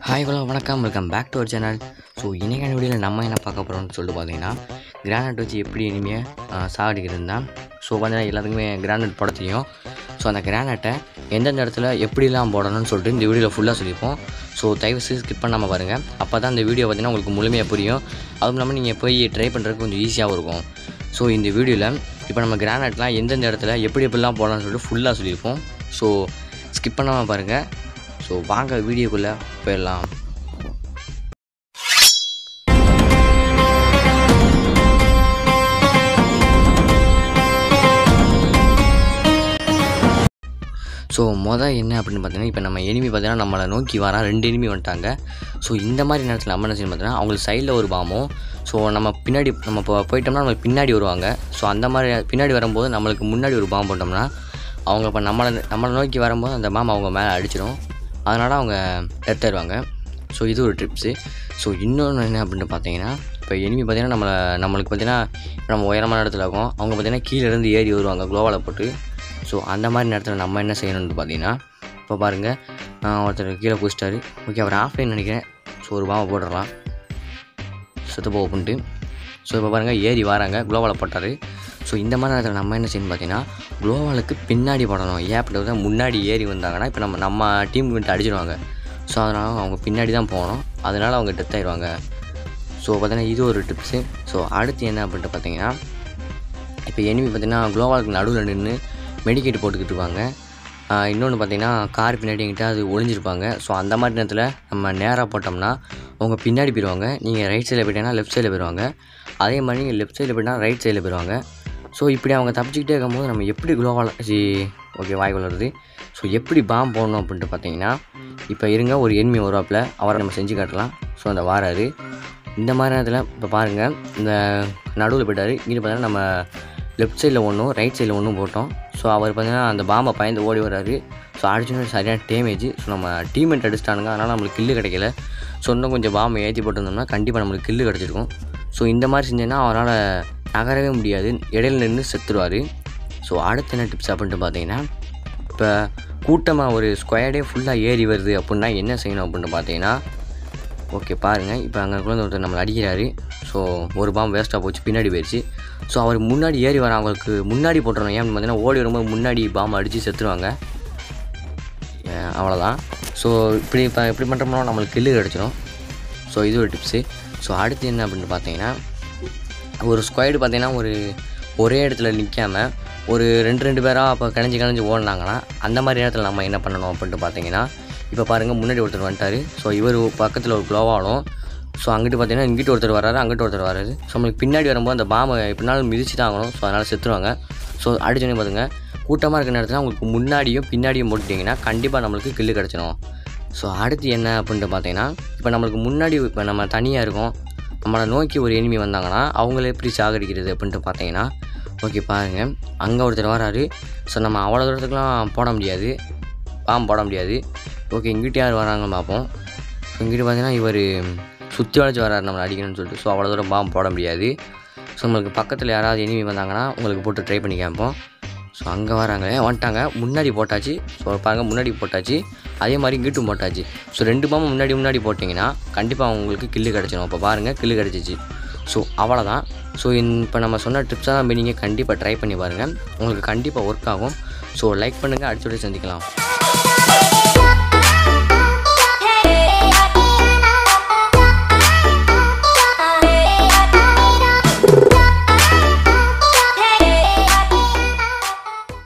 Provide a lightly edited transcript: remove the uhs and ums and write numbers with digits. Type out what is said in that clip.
Hi hello வணக்கம், welcome back to our channel. So இன்றைக்கான வீடியோவில் நம்ம என்ன பார்க்க போகிறோம்னு சொல்லிட்டு பார்த்தீங்கன்னா, கிரானைட் வச்சு எப்படி இனிமேல் சாகடிக்கிறது தான். ஸோ பார்த்தீங்கன்னா எல்லாத்துக்குமே கிரானைட் போட தெரியும். ஸோ அந்த கிரானைட்டை எந்தெந்த இடத்துல எப்படிலாம் போடணும்னு சொல்லிட்டு இந்த வீடியோவில் ஃபுல்லாக சொல்லியிருப்போம். ஸோ தயவுசெய்து ஸ்கிப் பண்ணாமல் பாருங்கள். அப்போ தான் இந்த வீடியோ பார்த்தீங்கன்னா உங்களுக்கு முழுமையாக புரியும். அதுவும் இல்லாமல் நீங்கள் போய் ட்ரை பண்ணுறதுக்கு கொஞ்சம் ஈஸியாகவும் இருக்கும். ஸோ இந்த வீடியோவில் இப்போ நம்ம கிரானைட்லாம் எந்தெந்த இடத்துல எப்படிலாம் போடலாம்னு சொல்லிட்டு ஃபுல்லாக சொல்லியிருப்போம். ஸோ ஸ்கிப் பண்ணாமல் பாருங்கள். ஸோ வாங்க வீடியோக்குள்ளே போயிடலாம். ஸோ என்ன அப்படின்னு பார்த்தீங்கன்னா, இப்போ நம்ம எனிமி பார்த்தீங்கன்னா நம்மளை நோக்கி வர 2 எனிமி வந்துட்டாங்க. ஸோ இந்த மாதிரி நேரத்தில் நம்ம என்ன செய்யணும் பார்த்தீங்கன்னா, அவங்களுக்கு சைடில் ஒரு பாமும், ஸோ நம்ம பின்னாடி நம்ம போயிட்டோம்னா நம்மளுக்கு பின்னாடி வருவாங்க. ஸோ அந்த மாதிரி பின்னாடி வரும்போது நம்மளுக்கு முன்னாடி ஒரு பாம்பு போட்டோம்னா அவங்க இப்போ நம்மளை நோக்கி வரும்போது அந்த பாம்பு அவங்க மேலே அடிச்சிடும். அதனால் அவங்க டெத் ஆயிடுவாங்க. ஸோ இது ஒரு ட்ரிப்ஸு. ஸோ இன்னொன்று என்ன அப்படின்னு பார்த்தீங்கன்னா, இப்போ எனிமி பார்த்தீங்கன்னா நம்மளுக்கு பார்த்தீங்கன்னா நம்ம உயரமான இடத்துல இருக்கும். அவங்க பார்த்தீங்கன்னா கீழேருந்து ஏறி வருவாங்க குளோவால் போட்டு. ஸோ அந்த மாதிரி நேரத்தில் நம்ம என்ன செய்யணும்னு பார்த்தீங்கன்னா, இப்போ பாருங்கள், ஒருத்தர் கீழே குதிச்சிட்டாரு. ஓகே, அவர் ஆஃப்லைன் நினைக்கிறேன். ஸோ ஒரு பாம்பை போட்டுடலாம் செத்து போக பண்ணிட்டு. ஸோ இப்போ பாருங்கள் ஏறி வராங்க, குளோவால் போட்டார். ஸோ இந்த மாதிரி நேரத்தில் நம்ம என்ன செய்யணும் பார்த்தீங்கன்னா, குளோவாலுக்கு பின்னாடி போடணும். ஏன் அப்படி முன்னாடி ஏறி வந்தாங்கன்னா இப்போ நம்ம டீம் விட்டு அடிச்சிடுவாங்க. ஸோ அதனால் அவங்க பின்னாடி தான் போகணும். அதனால் அவங்க டெத் ஆகிடுவாங்க. ஸோ பார்த்தீங்கன்னா இது ஒரு டிப்ஸு. ஸோ அடுத்து என்ன அப்படின்ட்டு பார்த்தீங்கன்னா, இப்போ எனிமி பார்த்தீங்கன்னா குளோவாலுக்கு நடுவில் நின்று மெடிக்கேட் போட்டுக்கிட்டு இருப்பாங்க. இன்னொன்று பார்த்தீங்கன்னா கார் பின்னாடி எங்கிட்ட அது ஒளிஞ்சிருப்பாங்க. ஸோ அந்த மாதிரி நேரத்தில் நம்ம நேராக போட்டோம்னா அவங்க பின்னாடி போயிடுவாங்க. நீங்கள் ரைட் சைடில் போயிட்டீங்கன்னா லெஃப்ட் சைடில் போயிடுவாங்க. அதே மாதிரி நீங்கள் லெஃப்ட் சைடில் போயிட்டா ரைட் சைடில் போயிடுவாங்க. ஸோ இப்படி அவங்க தப்பிச்சிக்கிட்டே இருக்கும்போது நம்ம எப்படி குளோவால் ஓகே வாய் வளருது. ஸோ எப்படி பாம்பு போடணும் அப்படின்ட்டு பார்த்தீங்கன்னா, இப்போ இருங்க ஒரு எனிமி வருவாப்பில், அவரை நம்ம செஞ்சு காட்டலாம். ஸோ அந்த வாராரு. இந்த மாதிரி நேரத்தில் இப்போ பாருங்கள், இந்த நடுவில் போய்ட்டார். இங்கே பார்த்தீங்கன்னா நம்ம லெஃப்ட் சைடில் ஒன்றும் ரைட் சைடில் ஒன்றும் போட்டோம். ஸோ அவர் பார்த்தீங்கன்னா அந்த பாம்பை பயந்து ஓடி வர்றாரு. ஸோ அடிச்சுன்னு சரியான டேமேஜ். ஸோ நம்ம டீம்மேட் அடிச்சிட்டானுங்க, அதனால் நம்மளுக்கு கில்லு கிடைக்கல. ஸோ இன்னும் கொஞ்சம் பாம்பை ஏற்றி போட்டிருந்தோம்னா கண்டிப்பாக நம்மளுக்கு கில்லு கிடச்சிருக்கும். ஸோ இந்த மாதிரி செஞ்சேன்னா அவரால் நகரவே முடியாது, இடையில நின்று செத்துருவார். ஸோ அடுத்து என்ன டிப்ஸ் அப்படின்ட்டு பார்த்தீங்கன்னா, இப்போ கூட்டமாக ஒரு ஸ்கொயர்டே ஃபுல்லாக ஏறி வருது அப்படின்னா என்ன செய்யணும் அப்படின்ட்டு பார்த்தீங்கன்னா, ஓகே பாருங்கள், இப்போ அங்கே ஒருத்தர் நம்மளை அடிக்கிறாரு. ஸோ ஒரு பாம்பு வேஸ்ட்டாக போச்சு, பின்னாடி போயிடுச்சு. ஸோ அவர் முன்னாடி ஏறி வர அவங்களுக்கு முன்னாடி போட்டுறணும். ஏன்னு பார்த்தீங்கன்னா ஓடி வரும்போது முன்னாடி பாம்பு அடித்து செத்துருவாங்க. அவ்வளோதான். ஸோ இப்படி பண்ணுறோம்னா நம்மளுக்கு கில்லு கிடச்சிடும். ஸோ இது ஒரு டிப்ஸு. ஸோ அடுத்து என்ன அப்படின்னு பார்த்தீங்கன்னா, ஒரு ஸ்குவாடு பார்த்தீங்கன்னா ஒரே இடத்துல நிற்காமல் ஒரு 2 பேராக அப்போ கலைஞ்சி ஓடினாங்கன்னா அந்த மாதிரி நேரத்தில் நம்ம என்ன பண்ணணும் அப்படின்ட்டு பார்த்தீங்கன்னா, இப்போ பாருங்கள் முன்னாடி ஒருத்தர் வந்துட்டார். ஸோ இவர் பக்கத்தில் ஒரு குளோவாலும், ஸோ அங்கிட்டு பார்த்தீங்கன்னா இங்கிட்டு ஒருத்தர் வராரு, அங்கிட்டு ஒருத்தர் வராரு. ஸோ நம்மளுக்கு பின்னாடி வரும்போது அந்த பாம்பை எப்படினாலும் மிதிச்சு தான் ஆகணும். ஸோ அதனால் செத்துருவாங்க. ஸோ அடிச்சோன்னே பார்த்துங்க, கூட்டமாக இருக்கிற நேரத்தில் உங்களுக்கு முன்னாடியும் பின்னாடியும் போட்டுட்டிங்கன்னா கண்டிப்பாக நம்மளுக்கு கில்லு கிடச்சிடும். ஸோ அடுத்து என்ன அப்படின்ட்டு பார்த்தீங்கன்னா, இப்போ நம்மளுக்கு முன்னாடி இப்போ நம்ம தனியாக இருக்கோம், நம்மளை நோக்கி ஒரு எனிமி வந்தாங்கன்னா அவங்கள எப்படி சாகடிக்கிறது அப்படின்ட்டு பார்த்தீங்கன்னா, ஓகே பாருங்கள், அங்கே ஒருத்தர் வராரு. ஸோ நம்ம அவ்வளோ தூரத்துக்குலாம் போட முடியாது, பாம்பு போட முடியாது. ஓகே இங்கிட்ட யார் வராங்கன்னு பார்ப்போம். ஸோ இங்கிட்ட பார்த்தீங்கன்னா இவர் சுற்றி வளைச்சி வராரு நம்மளை அடிக்கணும்னு சொல்லிட்டு. ஸோ அவ்வளோ தூரம் பாம்பு போட முடியாது. ஸோ நம்மளுக்கு பக்கத்தில் யாராவது எனிமி வந்தாங்கன்னா உங்களுக்கு போட்டு ட்ரை பண்ணி கேட்போம். ஸோ அங்கே வராங்க, வந்துட்டாங்க, முன்னாடி போட்டாச்சு. ஸோ பாருங்கள் முன்னாடி போட்டாச்சு, அதே மாதிரி இங்கிட்டும் போட்டாச்சு. ஸோ 2 பாம்பு முன்னாடி போட்டிங்கன்னா கண்டிப்பாக உங்களுக்கு கில்லு கிடச்சிடும். இப்போ பாருங்கள் கில்லு கிடச்சிச்சு. ஸோ அவ்வளோதான். ஸோ இப்போ நம்ம சொன்ன டிப்ஸாக தான் நீங்கள் கண்டிப்பாக ட்ரை பண்ணி பாருங்கள், உங்களுக்கு கண்டிப்பாக ஒர்க் ஆகும். ஸோ லைக் பண்ணுங்கள், அடுத்த வீடியோ சந்திக்கலாம்.